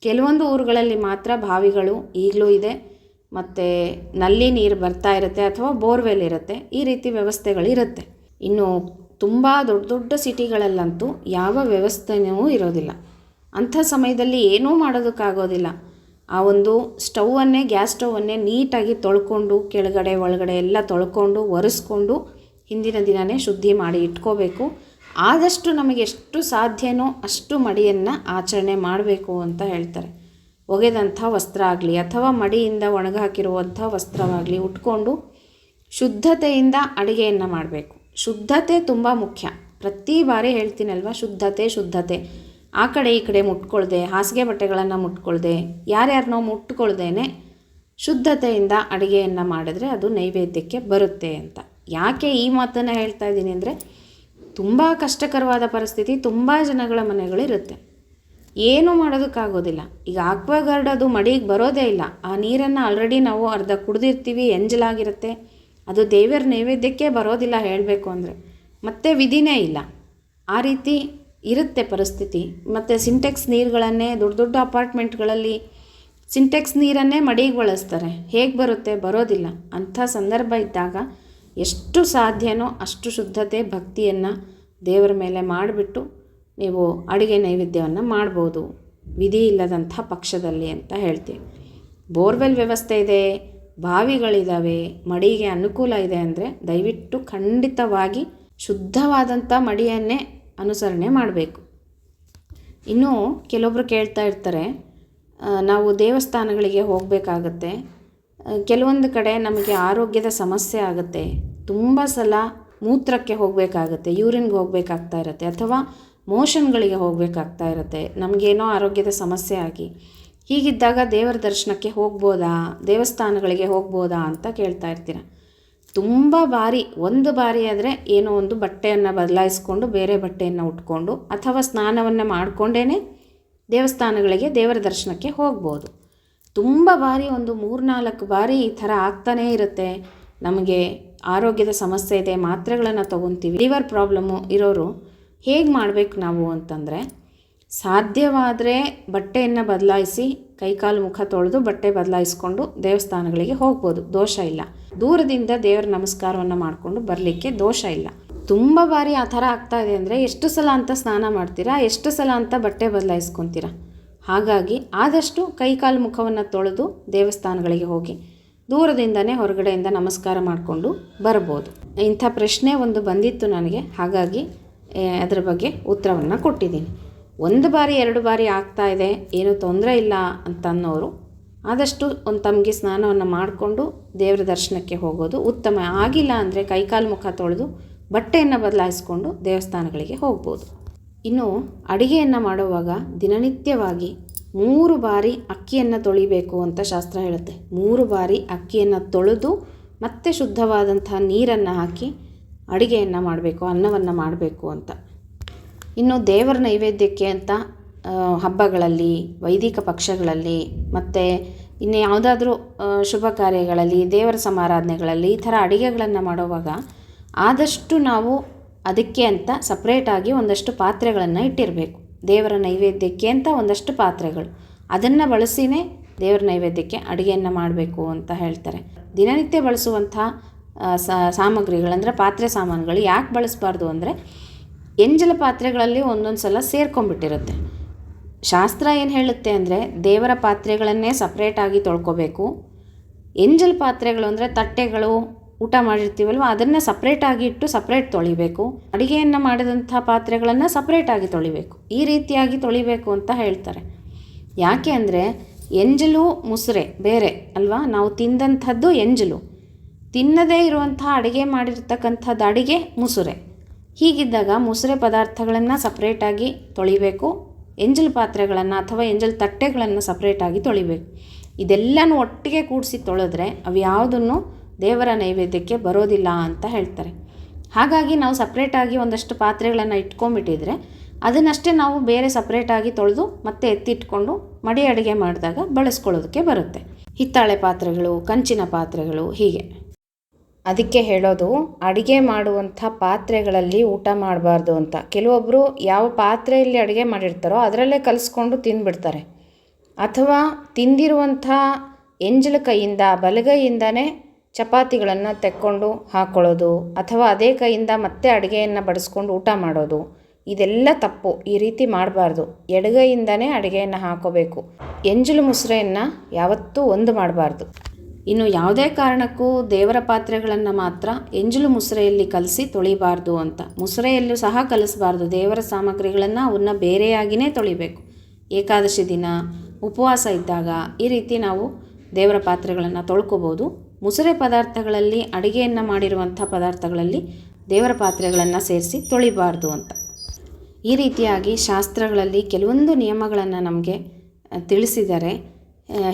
ಕೆಲವೊಂದು ಊರುಗಳಲ್ಲಿ ಮಾತ್ರ ಬಾವಿಗಳು ಈಗಲೂ ಇದೆ, ಮತ್ತು ನಲ್ಲಿ ನೀರು ಬರ್ತಾ ಇರುತ್ತೆ ಅಥವಾ ಬೋರ್ವೆಲ್ ಇರುತ್ತೆ, ಈ ರೀತಿ ವ್ಯವಸ್ಥೆಗಳಿರುತ್ತೆ. ಇನ್ನು ತುಂಬ ದೊಡ್ಡ ದೊಡ್ಡ ಸಿಟಿಗಳಲ್ಲಂತೂ ಯಾವ ವ್ಯವಸ್ಥೆಯೂ ಇರೋದಿಲ್ಲ. ಅಂಥ ಸಮಯದಲ್ಲಿ ಏನೂ ಮಾಡೋದಕ್ಕಾಗೋದಿಲ್ಲ. ಆ ಒಂದು ಗ್ಯಾಸ್ ಸ್ಟೌವನ್ನೇ ನೀಟಾಗಿ ತೊಳ್ಕೊಂಡು ಕೆಳಗಡೆ ಒಳಗಡೆ ಎಲ್ಲ ತೊಳ್ಕೊಂಡು ಒರೆಸ್ಕೊಂಡು ಹಿಂದಿನ ದಿನವೇ ಶುದ್ಧಿ ಮಾಡಿ ಇಟ್ಕೋಬೇಕು. ಆದಷ್ಟು ನಮಗೆ ಎಷ್ಟು ಸಾಧ್ಯನೋ ಅಷ್ಟು ಮಡಿಯನ್ನು ಆಚರಣೆ ಮಾಡಬೇಕು ಅಂತ ಹೇಳ್ತಾರೆ. ಒಗೆದಂಥ ವಸ್ತ್ರ ಆಗಲಿ ಅಥವಾ ಮಡಿಯಿಂದ ಒಣಗಾಕಿರುವಂಥ ವಸ್ತ್ರವಾಗಲಿ ಉಟ್ಕೊಂಡು ಶುದ್ಧತೆಯಿಂದ ಅಡುಗೆಯನ್ನು ಮಾಡಬೇಕು. ಶುದ್ಧತೆ ತುಂಬ ಮುಖ್ಯ. ಪ್ರತಿ ಬಾರಿ ಹೇಳ್ತೀನಲ್ವ, ಶುದ್ಧತೆ. ಆ ಕಡೆ ಈ ಕಡೆ ಮುಟ್ಕೊಳ್ದೆ, ಹಾಸಿಗೆ ಬಟ್ಟೆಗಳನ್ನು ಮುಟ್ಕೊಳ್ದೆ, ಯಾರ್ಯಾರನ್ನೋ ಮುಟ್ಕೊಳ್ದೇನೆ ಶುದ್ಧತೆಯಿಂದ ಅಡುಗೆಯನ್ನು ಮಾಡಿದ್ರೆ ಅದು ನೈವೇದ್ಯಕ್ಕೆ ಬರುತ್ತೆ ಅಂತ. ಯಾಕೆ ಈ ಮಾತನ್ನು ಹೇಳ್ತಾ ಇದ್ದೀನಿ ಅಂದರೆ, ತುಂಬ ಕಷ್ಟಕರವಾದ ಪರಿಸ್ಥಿತಿ ತುಂಬ ಜನಗಳ ಮನೆಗಳಿರುತ್ತೆ, ಏನೂ ಮಾಡೋದಕ್ಕಾಗೋದಿಲ್ಲ. ಈಗ ಆಕ್ವಾಗಾರ್ಡ್ ಅದು ಮಡಿಗೆ ಬರೋದೇ ಇಲ್ಲ. ಆ ನೀರನ್ನು ಆಲ್ರೆಡಿ ನಾವು ಅರ್ಧ ಕುಡಿದಿರ್ತೀವಿ, ಎಂಜಲಾಗಿರುತ್ತೆ, ಅದು ದೇವರ ನೈವೇದ್ಯಕ್ಕೆ ಬರೋದಿಲ್ಲ ಹೇಳಬೇಕು ಅಂದರೆ. ಮತ್ತೆ ವಿಧಿನೇ ಇಲ್ಲ, ಆ ರೀತಿ ಇರುತ್ತೆ ಪರಿಸ್ಥಿತಿ. ಮತ್ತು ಸಿಂಟೆಕ್ಸ್ ನೀರುಗಳನ್ನೇ ದೊಡ್ಡ ದೊಡ್ಡ ಅಪಾರ್ಟ್ಮೆಂಟ್ಗಳಲ್ಲಿ ಸಿಂಟೆಕ್ಸ್ ನೀರನ್ನೇ ಮಡಿಗೆ ಬಳಸ್ತಾರೆ, ಹೇಗೆ ಬರುತ್ತೆ? ಬರೋದಿಲ್ಲ. ಅಂಥ ಸಂದರ್ಭ ಇದ್ದಾಗ ಎಷ್ಟು ಸಾಧ್ಯನೋ ಅಷ್ಟು ಶುದ್ಧತೆ ಭಕ್ತಿಯನ್ನು ದೇವರ ಮೇಲೆ ಮಾಡಿಬಿಟ್ಟು ನೀವು ಅಡುಗೆ ನೈವೇದ್ಯವನ್ನು ಮಾಡ್ಬೋದು, ವಿಧಿ ಇಲ್ಲದಂಥ ಪಕ್ಷದಲ್ಲಿ ಅಂತ ಹೇಳ್ತೀವಿ. ಬೋರ್ವೆಲ್ ವ್ಯವಸ್ಥೆ ಇದೆ, ಬಾವಿಗಳಿದ್ದಾವೆ, ಮಡಿಗೆ ಅನುಕೂಲ ಇದೆ ಅಂದರೆ ದಯವಿಟ್ಟು ಖಂಡಿತವಾಗಿ ಶುದ್ಧವಾದಂಥ ಮಡಿಯನ್ನೇ ಅನುಸರಣೆ ಮಾಡಬೇಕು. ಇನ್ನು ಕೆಲವೊಬ್ಬರು ಕೇಳ್ತಾ ಇರ್ತಾರೆ, ನಾವು ದೇವಸ್ಥಾನಗಳಿಗೆ ಹೋಗಬೇಕಾಗತ್ತೆ, ಕೆಲವೊಂದು ಕಡೆ ನಮಗೆ ಆರೋಗ್ಯದ ಸಮಸ್ಯೆ ಆಗುತ್ತೆ, ತುಂಬ ಸಲ ಮೂತ್ರಕ್ಕೆ ಹೋಗಬೇಕಾಗತ್ತೆ, ಯೂರಿನ್ಗೆ ಹೋಗಬೇಕಾಗ್ತಾ ಇರುತ್ತೆ, ಅಥವಾ ಮೋಷನ್ಗಳಿಗೆ ಹೋಗಬೇಕಾಗ್ತಾ ಇರುತ್ತೆ, ನಮಗೇನೋ ಆರೋಗ್ಯದ ಸಮಸ್ಯೆ ಆಗಿ. ಹೀಗಿದ್ದಾಗ ದೇವರ ದರ್ಶನಕ್ಕೆ ಹೋಗ್ಬೋದಾ, ದೇವಸ್ಥಾನಗಳಿಗೆ ಹೋಗ್ಬೋದಾ ಅಂತ ಕೇಳ್ತಾ ಇರ್ತೀರ. ತುಂಬ ಬಾರಿ, ಒಂದು ಬಾರಿ ಆದರೆ ಏನೋ ಒಂದು ಬಟ್ಟೆಯನ್ನು ಬದಲಾಯಿಸ್ಕೊಂಡು ಬೇರೆ ಬಟ್ಟೆಯನ್ನು ಉಟ್ಕೊಂಡು ಅಥವಾ ಸ್ನಾನವನ್ನು ಮಾಡಿಕೊಂಡೇ ದೇವಸ್ಥಾನಗಳಿಗೆ ದೇವರ ದರ್ಶನಕ್ಕೆ ಹೋಗ್ಬೋದು. ತುಂಬ ಬಾರಿ, ಒಂದು 3-4 ಬಾರಿ ಈ ಥರ ಆಗ್ತಾನೇ ಇರುತ್ತೆ. ನಮಗೆ ಆರೋಗ್ಯದ ಸಮಸ್ಯೆ ಇದೆ, ಮಾತ್ರೆಗಳನ್ನು ತೊಗೊತೀವಿ, ಲಿವರ್ ಪ್ರಾಬ್ಲಮ್ಮು ಇರೋರು ಹೇಗೆ ಮಾಡಬೇಕು ನಾವು ಅಂತಂದರೆ, ಸಾಧ್ಯವಾದರೆ ಬಟ್ಟೆಯನ್ನು ಬದಲಾಯಿಸಿ ಕೈಕಾಲು ಮುಖ ತೊಳೆದು ಬಟ್ಟೆ ಬದಲಾಯಿಸ್ಕೊಂಡು ದೇವಸ್ಥಾನಗಳಿಗೆ ಹೋಗ್ಬೋದು, ದೋಷ ಇಲ್ಲ. ದೂರದಿಂದ ದೇವರ ನಮಸ್ಕಾರವನ್ನು ಮಾಡಿಕೊಂಡು ಬರಲಿಕ್ಕೆ ದೋಷ ಇಲ್ಲ. ತುಂಬ ಬಾರಿ ಆ ಥರ ಆಗ್ತಾ ಇದೆ ಅಂದರೆ ಎಷ್ಟು ಸಲ ಅಂತ ಸ್ನಾನ ಮಾಡ್ತೀರಾ, ಎಷ್ಟು ಸಲ ಅಂತ ಬಟ್ಟೆ ಬದಲಾಯಿಸ್ಕೊತೀರಾ. ಹಾಗಾಗಿ ಆದಷ್ಟು ಕೈಕಾಲು ಮುಖವನ್ನು ತೊಳೆದು ದೇವಸ್ಥಾನಗಳಿಗೆ ಹೋಗಿ ದೂರದಿಂದನೇ ಹೊರಗಡೆಯಿಂದ ನಮಸ್ಕಾರ ಮಾಡಿಕೊಂಡು ಬರ್ಬೋದು. ಇಂಥ ಪ್ರಶ್ನೆ ಒಂದು ಬಂದಿತ್ತು ನನಗೆ, ಹಾಗಾಗಿ ಅದರ ಬಗ್ಗೆ ಉತ್ತರವನ್ನು ಕೊಟ್ಟಿದ್ದೀನಿ. 1 ಬಾರಿ 2 ಬಾರಿ ಆಗ್ತಾ ಇದೆ, ಏನೂ ತೊಂದರೆ ಇಲ್ಲ ಅಂತ ಅನ್ನೋರು ಆದಷ್ಟು ಒಂದು ತಮಗೆ ಸ್ನಾನವನ್ನು ಮಾಡಿಕೊಂಡು ದೇವರ ದರ್ಶನಕ್ಕೆ ಹೋಗೋದು ಉತ್ತಮ. ಆಗಿಲ್ಲ ಅಂದರೆ ಕೈಕಾಲು ಮುಖ ತೊಳೆದು ಬಟ್ಟೆಯನ್ನು ಬದಲಾಯಿಸ್ಕೊಂಡು ದೇವಸ್ಥಾನಗಳಿಗೆ ಹೋಗ್ಬೋದು. ಇನ್ನು ಅಡುಗೆಯನ್ನು ಮಾಡುವಾಗ ದಿನನಿತ್ಯವಾಗಿ 3 ಬಾರಿ ಅಕ್ಕಿಯನ್ನು ತೊಳಿಬೇಕು ಅಂತ ಶಾಸ್ತ್ರ ಹೇಳುತ್ತೆ. 3 ಬಾರಿ ಅಕ್ಕಿಯನ್ನು ತೊಳೆದು ಮತ್ತೆ ಶುದ್ಧವಾದಂಥ ನೀರನ್ನು ಹಾಕಿ ಅಡುಗೆಯನ್ನು ಮಾಡಬೇಕು, ಅನ್ನವನ್ನು ಮಾಡಬೇಕು ಅಂತ. ಇನ್ನು ದೇವರ ನೈವೇದ್ಯಕ್ಕೆ ಅಂತ ಹಬ್ಬಗಳಲ್ಲಿ, ವೈದಿಕ ಪಕ್ಷಗಳಲ್ಲಿ ಮತ್ತು ಇನ್ನು ಯಾವುದಾದ್ರೂ ಶುಭ ಕಾರ್ಯಗಳಲ್ಲಿ, ದೇವರ ಸಮಾರಾಧನೆಗಳಲ್ಲಿ ಈ ಥರ ಅಡುಗೆಗಳನ್ನು ಮಾಡುವಾಗ ಆದಷ್ಟು ನಾವು ಅದಕ್ಕೆ ಅಂತ ಸಪ್ರೇಟಾಗಿ ಒಂದಷ್ಟು ಪಾತ್ರೆಗಳನ್ನು ಇಟ್ಟಿರಬೇಕು. ದೇವರ ನೈವೇದ್ಯಕ್ಕೆ ಅಂತ ಒಂದಷ್ಟು ಪಾತ್ರೆಗಳು, ಅದನ್ನು ಬಳಸಿನೇ ದೇವರ ನೈವೇದ್ಯಕ್ಕೆ ಅಡುಗೆಯನ್ನು ಮಾಡಬೇಕು ಅಂತ ಹೇಳ್ತಾರೆ. ದಿನನಿತ್ಯ ಬಳಸುವಂಥ ಸಾಮಗ್ರಿಗಳಂದರೆ ಪಾತ್ರೆ ಸಾಮಾನುಗಳು ಯಾಕೆ ಬಳಸಬಾರ್ದು ಅಂದರೆ, ಎಂಜಲ ಪಾತ್ರೆಗಳಲ್ಲಿ ಒಂದೊಂದು ಸಲ ಸೇರ್ಕೊಂಡ್ಬಿಟ್ಟಿರುತ್ತೆ. ಶಾಸ್ತ್ರ ಏನು ಹೇಳುತ್ತೆ ಅಂದರೆ ದೇವರ ಪಾತ್ರೆಗಳನ್ನೇ ಸಪ್ರೇಟಾಗಿ ತೊಳ್ಕೊಬೇಕು. ಎಂಜಲ್ ಪಾತ್ರೆಗಳು ಅಂದರೆ ತಟ್ಟೆಗಳು, ಊಟ ಮಾಡಿರ್ತೀವಲ್ವ ಅದನ್ನು ಸಪ್ರೇಟಾಗಿ ಇಟ್ಟು ಸಪ್ರೇಟ್ ತೊಳಿಬೇಕು. ಅಡುಗೆಯನ್ನು ಮಾಡಿದಂಥ ಪಾತ್ರೆಗಳನ್ನು ಸಪ್ರೇಟಾಗಿ ತೊಳಿಬೇಕು. ಈ ರೀತಿಯಾಗಿ ತೊಳಿಬೇಕು ಅಂತ ಹೇಳ್ತಾರೆ. ಯಾಕೆ ಅಂದರೆ ಎಂಜಲು ಮುಸುರೆ ಬೇರೆ ಅಲ್ವಾ, ನಾವು ತಿಂದಂಥದ್ದು ಎಂಜಲು, ತಿನ್ನದೇ ಇರುವಂಥ ಅಡುಗೆ ಮಾಡಿರ್ತಕ್ಕಂಥದ್ದು ಅಡುಗೆ ಮುಸುರೆ. ಹೀಗಿದ್ದಾಗ ಮುಸುರೆ ಪದಾರ್ಥಗಳನ್ನು ಸಪ್ರೇಟಾಗಿ ತೊಳಿಬೇಕು, ಎಂಜಲ್ ಪಾತ್ರೆಗಳನ್ನು ಅಥವಾ ಎಂಜಲ್ ತಟ್ಟೆಗಳನ್ನು ಸಪ್ರೇಟಾಗಿ ತೊಳಿಬೇಕು. ಇದೆಲ್ಲನೂ ಒಟ್ಟಿಗೆ ಕೂಡಿಸಿ ತೊಳೆದ್ರೆ ಅವು ಯಾವುದನ್ನು ದೇವರ ನೈವೇದ್ಯಕ್ಕೆ ಬರೋದಿಲ್ಲ ಅಂತ ಹೇಳ್ತಾರೆ. ಹಾಗಾಗಿ ನಾವು ಸಪ್ರೇಟಾಗಿ ಒಂದಷ್ಟು ಪಾತ್ರೆಗಳನ್ನು ಇಟ್ಕೊಂಡ್ಬಿಟ್ಟಿದ್ರೆ ಅದನ್ನಷ್ಟೇ ನಾವು ಬೇರೆ ಸಪ್ರೇಟಾಗಿ ತೊಳೆದು ಮತ್ತೆ ಎತ್ತಿಟ್ಕೊಂಡು ಮಡಿ ಅಡುಗೆ ಮಾಡಿದಾಗ ಬಳಸ್ಕೊಳ್ಳೋದಕ್ಕೆ ಬರುತ್ತೆ. ಹಿತ್ತಾಳೆ ಪಾತ್ರೆಗಳು, ಕಂಚಿನ ಪಾತ್ರೆಗಳು ಹೀಗೆ. ಅದಕ್ಕೆ ಹೇಳೋದು ಅಡುಗೆ ಮಾಡುವಂಥ ಪಾತ್ರೆಗಳಲ್ಲಿ ಊಟ ಮಾಡಬಾರ್ದು ಅಂತ. ಕೆಲವೊಬ್ಬರು ಯಾವ ಪಾತ್ರೆಯಲ್ಲಿ ಅಡುಗೆ ಮಾಡಿರ್ತಾರೋ ಅದರಲ್ಲೇ ಕಲಿಸ್ಕೊಂಡು ತಿಂದುಬಿಡ್ತಾರೆ. ಅಥವಾ ತಿಂದಿರುವಂಥ ಎಂಜಲ ಕೈಯಿಂದ ಬಲಗೈಯಿಂದನೇ ಚಪಾತಿಗಳನ್ನು ತೆಕ್ಕೊಂಡು ಹಾಕ್ಕೊಳ್ಳೋದು, ಅಥವಾ ಅದೇ ಕೈಯಿಂದ ಮತ್ತೆ ಅಡುಗೆಯನ್ನು ಬಡಿಸ್ಕೊಂಡು ಊಟ ಮಾಡೋದು, ಇದೆಲ್ಲ ತಪ್ಪು. ಈ ರೀತಿ ಮಾಡಬಾರ್ದು. ಎಡಗೈಯಿಂದನೇ ಅಡುಗೆಯನ್ನು ಹಾಕೋಬೇಕು. ಎಂಜಲು ಮುಸುರೆಯನ್ನು ಯಾವತ್ತೂ ಒಂದು ಮಾಡಬಾರ್ದು. ಇನ್ನು ಯಾವುದೇ ಕಾರಣಕ್ಕೂ ದೇವರ ಪಾತ್ರೆಗಳನ್ನು ಮಾತ್ರ ಎಂಜಲು ಮುಸುರೆಯಲ್ಲಿ ಕಲಸಿ ತೊಳಿಬಾರ್ದು ಅಂತ. ಮುಸುರೆಯಲ್ಲೂ ಸಹ ಕಲಿಸಬಾರ್ದು. ದೇವರ ಸಾಮಗ್ರಿಗಳನ್ನು ಅವನ್ನ ಬೇರೆಯಾಗಿಯೇ ತೊಳಿಬೇಕು. ಏಕಾದಶಿ ದಿನ, ಉಪವಾಸ ಇದ್ದಾಗ ಈ ರೀತಿ ನಾವು ದೇವರ ಪಾತ್ರೆಗಳನ್ನು ತೊಳ್ಕೊಬೋದು. ಮುಸುರೆ ಪದಾರ್ಥಗಳಲ್ಲಿ, ಅಡುಗೆಯನ್ನು ಮಾಡಿರುವಂಥ ಪದಾರ್ಥಗಳಲ್ಲಿ ದೇವರ ಪಾತ್ರೆಗಳನ್ನು ಸೇರಿಸಿ ತೊಳಿಬಾರ್ದು ಅಂತ. ಈ ರೀತಿಯಾಗಿ ಶಾಸ್ತ್ರಗಳಲ್ಲಿ ಕೆಲವೊಂದು ನಿಯಮಗಳನ್ನು ನಮಗೆ ತಿಳಿಸಿದ್ದಾರೆ.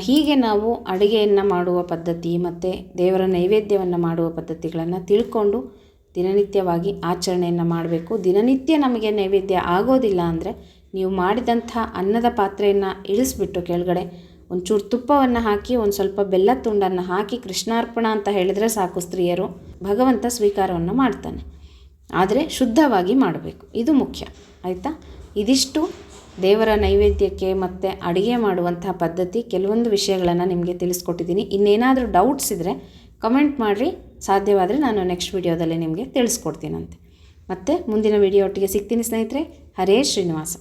ಹೀಗೆ ನಾವು ಅಡುಗೆಯನ್ನು ಮಾಡುವ ಪದ್ಧತಿ ಮತ್ತು ದೇವರ ನೈವೇದ್ಯವನ್ನು ಮಾಡುವ ಪದ್ಧತಿಗಳನ್ನು ತಿಳ್ಕೊಂಡು ದಿನನಿತ್ಯವಾಗಿ ಆಚರಣೆಯನ್ನು ಮಾಡಬೇಕು. ದಿನನಿತ್ಯ ನಮಗೆ ನೈವೇದ್ಯ ಆಗೋದಿಲ್ಲ ಅಂದರೆ ನೀವು ಮಾಡಿದಂಥ ಅನ್ನದ ಪಾತ್ರೆಯನ್ನು ಇಳಿಸ್ಬಿಟ್ಟು ಕೆಳಗಡೆ ಒಂಚೂರು ತುಪ್ಪವನ್ನು ಹಾಕಿ ಒಂದು ಸ್ವಲ್ಪ ಬೆಲ್ಲದ ತುಂಡನ್ನು ಹಾಕಿ ಕೃಷ್ಣಾರ್ಪಣ ಅಂತ ಹೇಳಿದರೆ ಸಾಕು, ಸ್ತ್ರೀಯರು ಭಗವಂತ ಸ್ವೀಕಾರವನ್ನು ಮಾಡ್ತಾನೆ. ಆದರೆ ಶುದ್ಧವಾಗಿ ಮಾಡಬೇಕು, ಇದು ಮುಖ್ಯ. ಆಯಿತಾ? ಇದಿಷ್ಟು ದೇವರ ನೈವೇದ್ಯಕ್ಕೆ ಮತ್ತು ಅಡುಗೆ ಮಾಡುವಂಥ ಪದ್ಧತಿ ಕೆಲವೊಂದು ವಿಷಯಗಳನ್ನು ನಿಮಗೆ ತಿಳಿಸ್ಕೊಟ್ಟಿದ್ದೀನಿ. ಇನ್ನೇನಾದರೂ ಡೌಟ್ಸ್ ಇದ್ದರೆ ಕಮೆಂಟ್ ಮಾಡಿರಿ. ಸಾಧ್ಯವಾದರೆ ನಾನು ನೆಕ್ಸ್ಟ್ ವಿಡಿಯೋದಲ್ಲಿ ನಿಮಗೆ ತಿಳಿಸ್ಕೊಡ್ತೀನಂತೆ. ಮತ್ತು ಮುಂದಿನ ವಿಡಿಯೋ ಒಟ್ಟಿಗೆ ಸಿಗ್ತೀನಿ ಸ್ನೇಹಿತರೆ. ಹರೇ ಶ್ರೀನಿವಾಸ.